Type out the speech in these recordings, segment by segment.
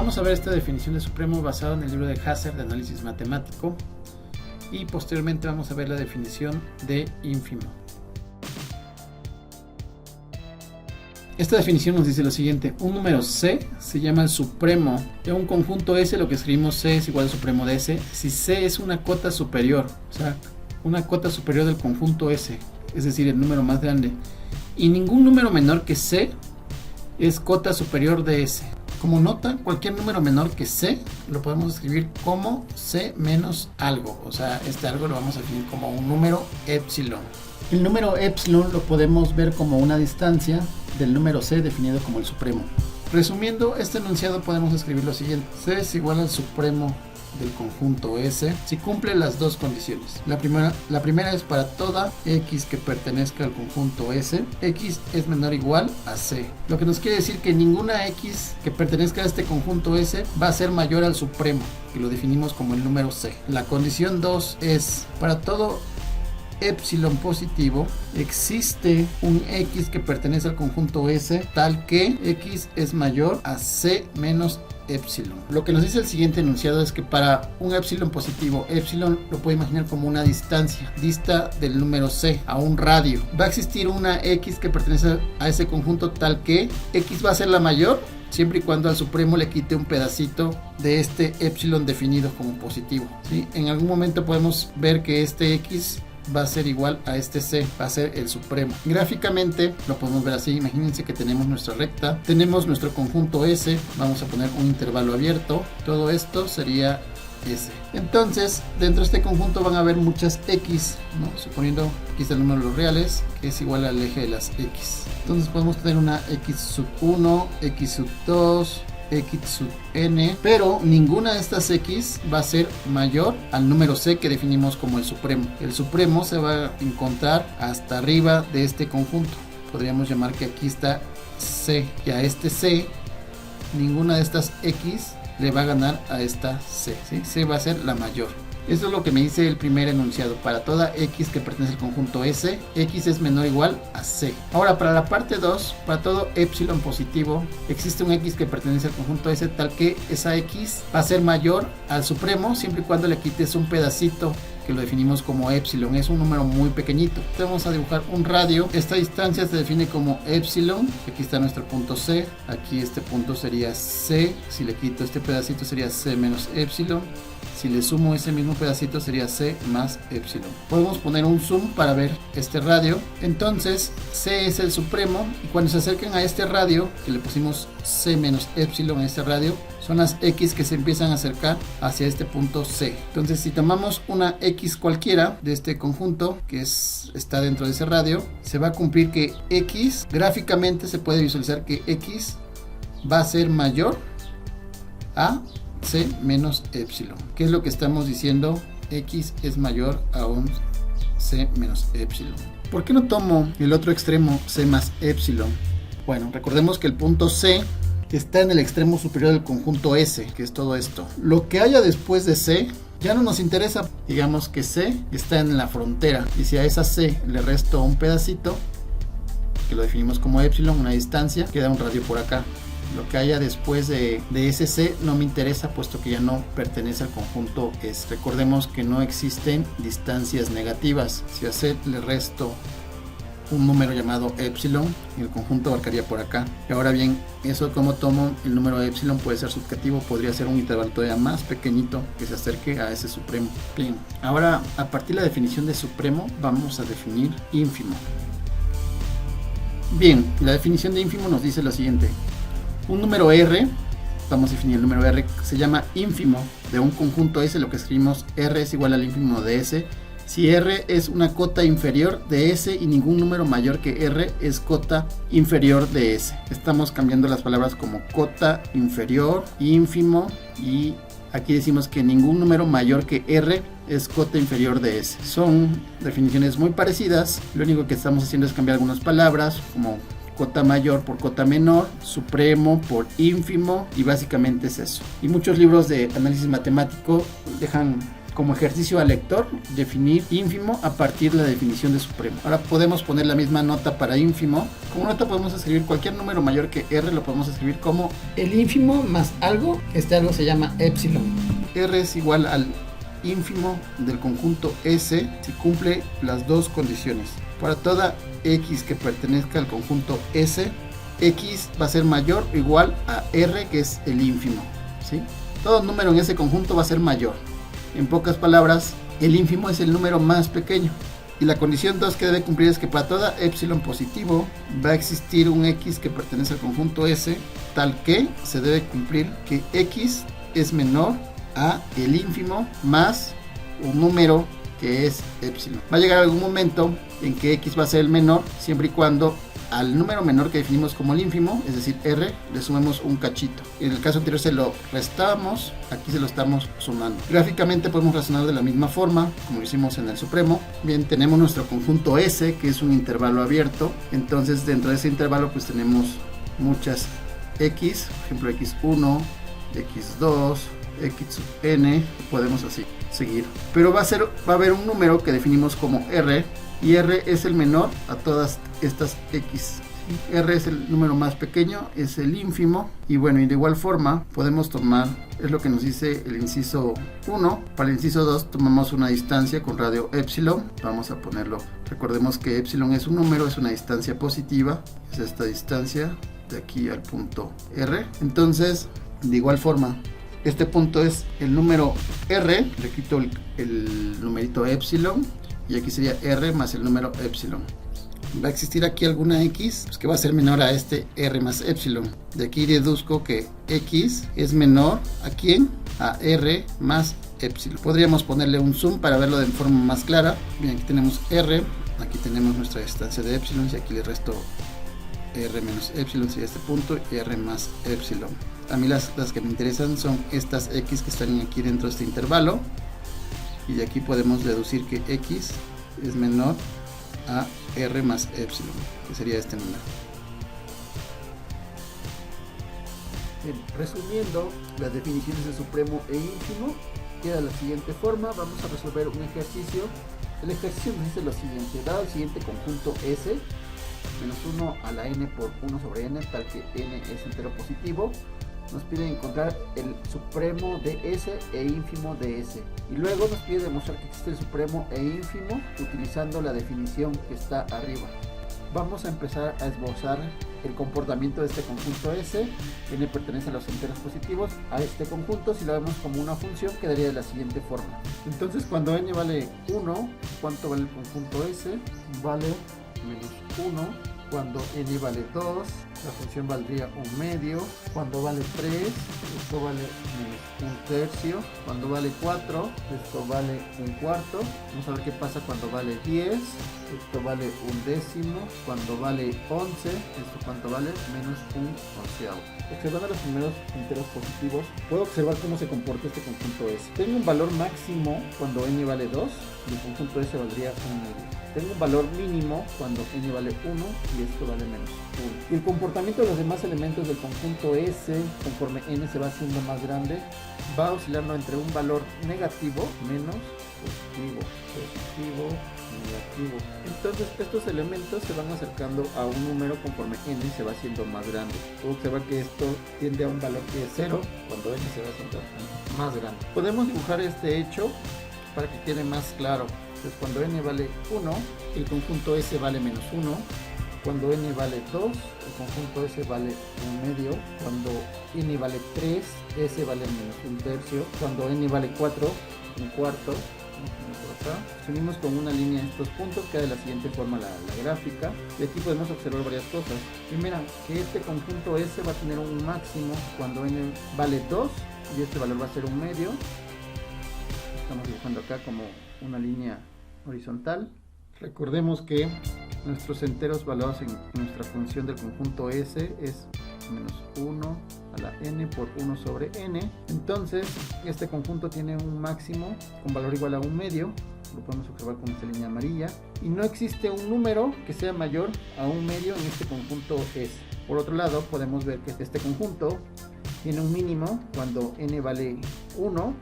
Vamos a ver esta definición de supremo basada en el libro de Hazer de análisis matemático y posteriormente vamos a ver la definición de ínfimo. Esta definición nos dice lo siguiente: un número C se llama el supremo de un conjunto S. Lo que escribimos C es igual al supremo de S si C es una cota superior, o sea, una cota superior del conjunto S, es decir, el número más grande, y ningún número menor que C es cota superior de S. Como nota, cualquier número menor que C lo podemos escribir como C menos algo, o sea, este algo lo vamos a definir como un número epsilon. El número epsilon lo podemos ver como una distancia del número C definido como el supremo. Resumiendo este enunciado podemos escribir lo siguiente: C es igual al supremo del conjunto S si cumple las dos condiciones. La primera es para toda X que pertenezca al conjunto S, X es menor o igual a C. Lo que nos quiere decir que ninguna X que pertenezca a este conjunto S va a ser mayor al supremo, que lo definimos como el número C. La condición 2 es para todo epsilon positivo existe un X que pertenece al conjunto S tal que X es mayor a C menos epsilon. Lo que nos dice el siguiente enunciado es que para un epsilon positivo, epsilon lo puede imaginar como una distancia, dista del número C a un radio. Va a existir una X que pertenece a ese conjunto tal que X va a ser la mayor siempre y cuando al supremo le quite un pedacito de este epsilon definido como positivo, ¿sí? En algún momento podemos ver que este X va a ser igual a este C, va a ser el supremo. Gráficamente lo podemos ver así. Imagínense que tenemos nuestra recta, tenemos nuestro conjunto S, vamos a poner un intervalo abierto, todo esto sería S. Entonces dentro de este conjunto van a haber muchas X, ¿no? Suponiendo que aquí está el número de los reales, que es igual al eje de las X. Entonces podemos tener una X sub 1, X sub 2, X sub n, pero ninguna de estas X va a ser mayor al número C que definimos como el supremo. El supremo se va a encontrar hasta arriba de este conjunto. Podríamos llamar que aquí está C, y a este C ninguna de estas X le va a ganar a esta C, ¿sí? C va a ser la mayor. Eso es lo que me dice el primer enunciado. Para toda X que pertenece al conjunto S, X es menor o igual a C. Ahora para la parte 2, para todo epsilon positivo, existe un X que pertenece al conjunto S tal que esa X va a ser mayor al supremo siempre y cuando le quites un pedacito que lo definimos como epsilon. Es un número muy pequeñito. Entonces vamos a dibujar un radio. Esta distancia se define como epsilon. Aquí está nuestro punto C, aquí este punto sería C, si le quito este pedacito sería C menos epsilon, si le sumo ese mismo pedacito sería C más epsilon. Podemos poner un zoom para ver este radio. Entonces C es el supremo, y cuando se acerquen a este radio, que le pusimos C menos epsilon a este radio, son las X que se empiezan a acercar hacia este punto C. Entonces si tomamos una X cualquiera de este conjunto que está dentro de ese radio, se va a cumplir que X, gráficamente se puede visualizar que X va a ser mayor a C menos epsilon. ¿Qué es lo que estamos diciendo? X es mayor a un C menos epsilon. ¿Por qué no tomo el otro extremo, C más epsilon? Bueno, recordemos que el punto C está en el extremo superior del conjunto S, que es todo esto. Lo que haya después de C ya no nos interesa. Digamos que C está en la frontera, y si a esa C le resto un pedacito, que lo definimos como epsilon, una distancia, queda un radio por acá. Lo que haya después de ese C no me interesa, puesto que ya no pertenece al conjunto S. Recordemos que no existen distancias negativas. Si a C le resto un número llamado epsilon, el conjunto abarcaría por acá. Y ahora bien, eso como tomo el número epsilon puede ser subjetivo, podría ser un intervalo todavía más pequeñito que se acerque a ese supremo. Bien, ahora a partir de la definición de supremo vamos a definir ínfimo. Bien, la definición de ínfimo nos dice lo siguiente: un número R, vamos a definir el número R, se llama ínfimo de un conjunto S. Lo que escribimos R es igual al ínfimo de S si R es una cota inferior de S y ningún número mayor que R es cota inferior de S. Estamos cambiando las palabras como cota inferior, ínfimo, y aquí decimos que ningún número mayor que R es cota inferior de S. Son definiciones muy parecidas, lo único que estamos haciendo es cambiar algunas palabras como cota mayor por cota menor, supremo por ínfimo, y básicamente es eso. Y muchos libros de análisis matemático dejan como ejercicio al lector, definir ínfimo a partir de la definición de supremo. Ahora podemos poner la misma nota para ínfimo. Como nota podemos escribir cualquier número mayor que R, lo podemos escribir como el ínfimo más algo. Este algo se llama épsilon. R es igual al ínfimo del conjunto S si cumple las dos condiciones. Para toda X que pertenezca al conjunto S, X va a ser mayor o igual a R, que es el ínfimo, ¿sí? Todo número en ese conjunto va a ser mayor. En pocas palabras, el ínfimo es el número más pequeño. Y la condición 2 que debe cumplir es que para toda épsilon positivo va a existir un X que pertenece al conjunto S, tal que se debe cumplir que X es menor a el ínfimo más un número que es épsilon. Va a llegar algún momento en que X va a ser el menor, siempre y cuando al número menor que definimos como el ínfimo, es decir, R, le sumemos un cachito. En el caso anterior se lo restamos, aquí se lo estamos sumando. Gráficamente podemos razonar de la misma forma, como lo hicimos en el supremo. Bien, tenemos nuestro conjunto S, que es un intervalo abierto. Entonces, dentro de ese intervalo, pues tenemos muchas X, por ejemplo, X1, X2, X sub n, podemos así seguir. Pero va a haber un número que definimos como R, y R es el menor a todas estas X. R es el número más pequeño, es el ínfimo. Y bueno, y de igual forma podemos tomar, es lo que nos dice el inciso 1. Para el inciso 2 tomamos una distancia con radio épsilon. Vamos a ponerlo, recordemos que épsilon es un número, es una distancia positiva. Es esta distancia de aquí al punto R. Entonces, de igual forma, este punto es el número R. Le quito el numerito épsilon, y aquí sería R más el número épsilon. Va a existir aquí alguna X, pues, que va a ser menor a este R más épsilon. De aquí deduzco que X es menor ¿a quién? A R más épsilon. Podríamos ponerle un zoom para verlo de forma más clara. Bien, aquí tenemos R, aquí tenemos nuestra distancia de épsilon, y aquí le resto R menos épsilon, sería este punto, y R más épsilon. A mí las que me interesan son estas X que están aquí dentro de este intervalo. Y de aquí podemos deducir que X es menor a R más épsilon, que sería este número. Bien, resumiendo las definiciones de supremo e ínfimo, queda de la siguiente forma. Vamos a resolver un ejercicio. El ejercicio nos dice lo siguiente: dado el siguiente conjunto S, menos 1 a la n por 1 sobre n, tal que n es entero positivo, nos pide encontrar el supremo de S e ínfimo de S. Y luego nos pide demostrar que existe el supremo e ínfimo utilizando la definición que está arriba. Vamos a empezar a esbozar el comportamiento de este conjunto S. N pertenece a los enteros positivos. A este conjunto, si lo vemos como una función, quedaría de la siguiente forma. Entonces, cuando n vale 1, ¿cuánto vale el conjunto S? Vale menos 1. Cuando n vale 2, la función valdría un medio. Cuando vale 3, esto vale menos un tercio. Cuando vale 4, esto vale un cuarto. Vamos a ver qué pasa cuando vale 10. Esto vale un décimo. Cuando vale 11, esto cuánto vale, menos un onceavo. Observando los primeros enteros positivos, puedo observar cómo se comporta este conjunto S. Tengo un valor máximo cuando n vale 2, y el conjunto S valdría un medio. Tengo un valor mínimo cuando n vale 1 y esto vale menos 1. Y el comportamiento de los demás elementos del conjunto S, conforme n se va haciendo más grande, va oscilando entre un valor negativo, menos, positivo, positivo, negativo. Entonces estos elementos se van acercando a un número conforme n se va haciendo más grande. Puedo observar que esto tiende a un valor que es 0 cuando n se va haciendo más grande. Podemos dibujar este hecho para que quede más claro. Entonces, cuando n vale 1, el conjunto S vale menos 1. Cuando n vale 2, el conjunto S vale un medio. Cuando n vale 3, S vale menos un tercio. Cuando n vale 4, un cuarto. Si unimos con una línea estos puntos, queda de la siguiente forma la gráfica. Y aquí podemos observar varias cosas. Primera, que este conjunto S va a tener un máximo cuando n vale 2 y este valor va a ser un medio. Estamos dibujando acá como una línea horizontal. Recordemos que nuestros enteros valorados en nuestra función del conjunto S es menos 1 a la n por 1 sobre n. Entonces este conjunto tiene un máximo con valor igual a un medio. Lo podemos observar con esta línea amarilla. Y no existe un número que sea mayor a un medio en este conjunto S. Por otro lado, podemos ver que este conjunto tiene un mínimo cuando n vale 1.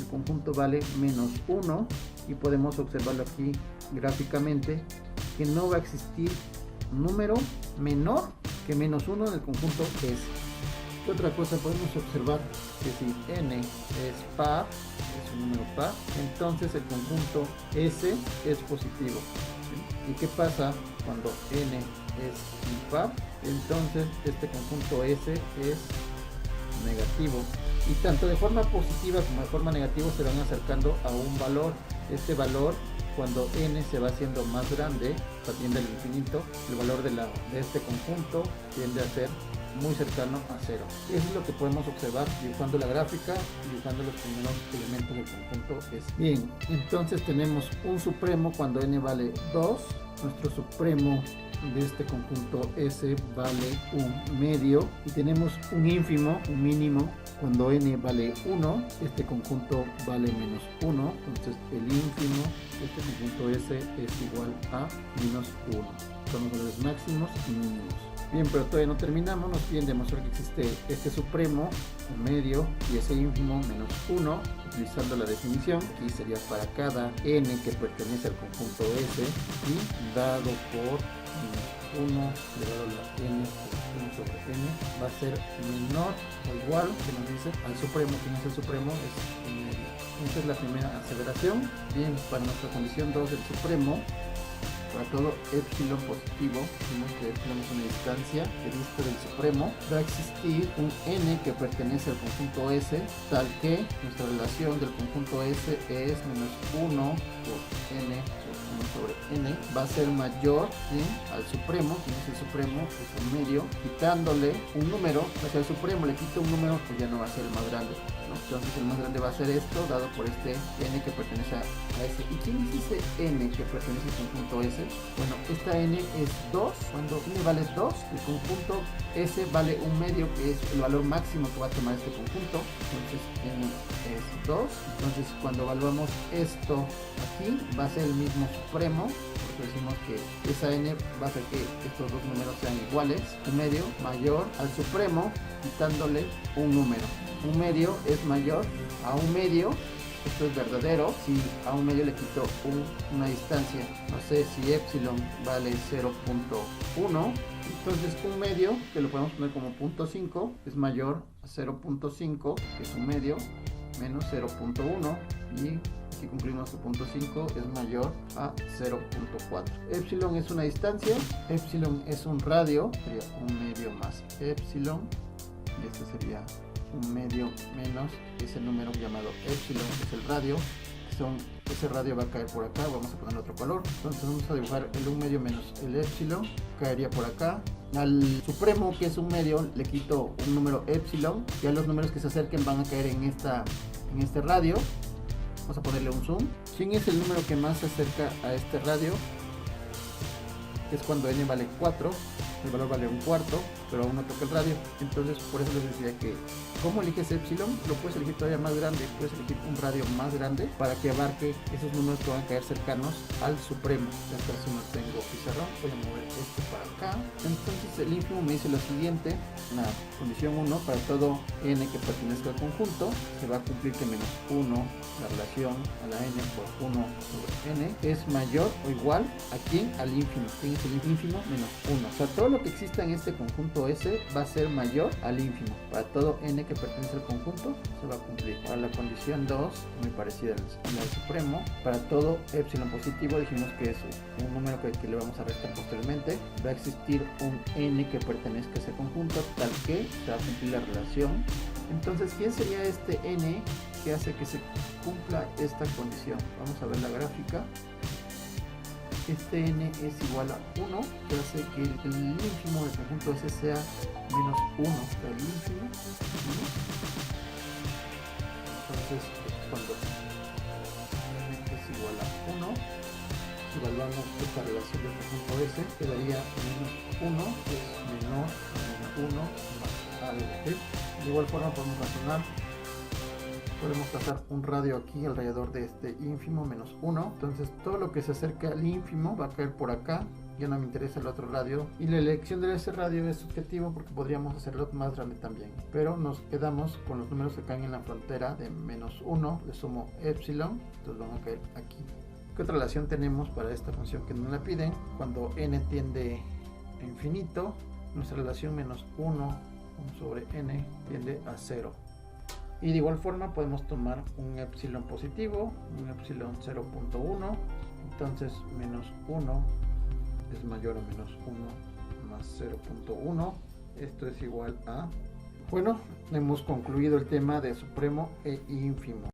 el conjunto vale menos 1 y podemos observarlo aquí gráficamente que no va a existir número menor que menos 1 en el conjunto S. ¿Qué otra cosa podemos observar? Que si n es par, es un número par, entonces el conjunto S es positivo. ¿Y qué pasa cuando n es impar? Entonces este conjunto S es negativo. Y tanto de forma positiva como de forma negativa se van acercando a un valor. Este valor, cuando n se va haciendo más grande, tiende al infinito, el valor de este conjunto tiende a ser muy cercano a 0. Eso es lo que podemos observar dibujando la gráfica, dibujando los primeros elementos del conjunto S. Bien, entonces tenemos un supremo cuando n vale 2, nuestro supremo de este conjunto S vale un medio, y tenemos un ínfimo, un mínimo, cuando n vale 1, este conjunto vale menos 1, entonces el ínfimo de este conjunto S es igual a menos 1. Son los valores máximos y mínimos. Bien, pero todavía no terminamos, nos piden demostrar que existe este supremo, un medio, y ese ínfimo menos 1, utilizando la definición. Aquí sería para cada n que pertenece al conjunto S, y dado por menos 1 elevado a la n por 1 sobre n, va a ser menor o igual, que nos dice, al supremo. ¿Quién es el supremo? Es un medio. Esa es la primera aseveración. Bien, para nuestra condición 2 del supremo, para todo epsilon positivo, decimos que epsilon es una distancia que dista del supremo, va a existir un n que pertenece al conjunto S, tal que nuestra relación del conjunto S es menos 1 por n sobre 1 sobre n, va a ser mayor, ¿sí?, al supremo. ¿Quién es el supremo? Es un medio. Quitándole un número hacia el supremo, le quito un número, pues ya no va a ser el más grande, ¿no? Entonces el más grande va a ser esto, dado por este n que pertenece a S. ¿Y quién es ese n que pertenece al conjunto S? Bueno, esta n es 2. Cuando n vale 2, el conjunto S vale un medio, que es el valor máximo que va a tomar este conjunto. Entonces n es 2. Entonces cuando evaluamos esto aquí, va a ser el mismo supremo. Por eso decimos que esa n va a hacer que estos dos números sean iguales. Un medio mayor al supremo, quitándole un número. Un medio es mayor a un medio. Esto es verdadero si a un medio le quito una distancia. No sé, si epsilon vale 0.1, entonces un medio, que lo podemos poner como 0.5, es mayor a 0.5, que es un medio, menos 0.1, y si cumplimos que 0.5 es mayor a 0.4. Epsilon es una distancia, epsilon es un radio, sería un medio más epsilon, y este sería un medio menos ese número llamado epsilon, que es el radio. Ese radio va a caer por acá, vamos a poner otro color. Entonces vamos a dibujar el 1 medio menos el epsilon, caería por acá. Al supremo, que es un medio, le quito un número epsilon, ya los números que se acerquen van a caer en este radio. Vamos a ponerle un zoom. ¿Quién es el número que más se acerca a este radio? Es cuando n vale 4, el valor vale un cuarto, pero aún no toca el radio. Entonces por eso les decía que, ¿cómo eliges epsilon? Lo puedes elegir todavía más grande, puedes elegir un radio más grande para que abarque esos números que van a caer cercanos al supremo. Entonces no tengo pizarrón, voy a mover esto para acá. Entonces el ínfimo me dice lo siguiente: la condición 1, para todo n que pertenezca al conjunto, se va a cumplir que menos 1, la relación a la n por 1 sobre n, es mayor o igual a quién, al ínfimo. ¿Quién es el ínfimo? Menos 1. O sea, todo lo que exista en este conjunto S va a ser mayor al ínfimo. Para todo n que pertenece al conjunto se va a cumplir. Para la condición 2, muy parecida a la del supremo, para todo epsilon positivo dijimos que es un número que le vamos a restar posteriormente. Va a existir un n que pertenezca a ese conjunto, tal que se va a cumplir la relación. Entonces, ¿quién sería este n que hace que se cumpla esta condición? Vamos a ver la gráfica. Este n es igual a 1, que hace que el ínfimo del conjunto S sea menos 1. O sea, el ínfimo menos. Entonces, cuando n es igual a 1, si evaluamos esta relación del conjunto S, quedaría menos 1, que es menor a menos 1 más algo. ¿Sí? De igual forma podemos razonar podemos trazar un radio aquí alrededor de este ínfimo menos 1. Entonces todo lo que se acerca al ínfimo va a caer por acá. Ya no me interesa el otro radio, y la elección de ese radio es subjetivo porque podríamos hacerlo más grande también, pero nos quedamos con los números que caen en la frontera de menos 1, le sumo epsilon, entonces van a caer aquí. ¿Qué otra relación tenemos para esta función que nos la piden? Cuando n tiende a infinito, nuestra relación menos 1 sobre n tiende a 0. Y de igual forma podemos tomar un epsilon positivo, un epsilon 0.1, entonces menos 1 es mayor o menos 1 más 0.1. Esto es igual a... Bueno, hemos concluido el tema de supremo e ínfimo.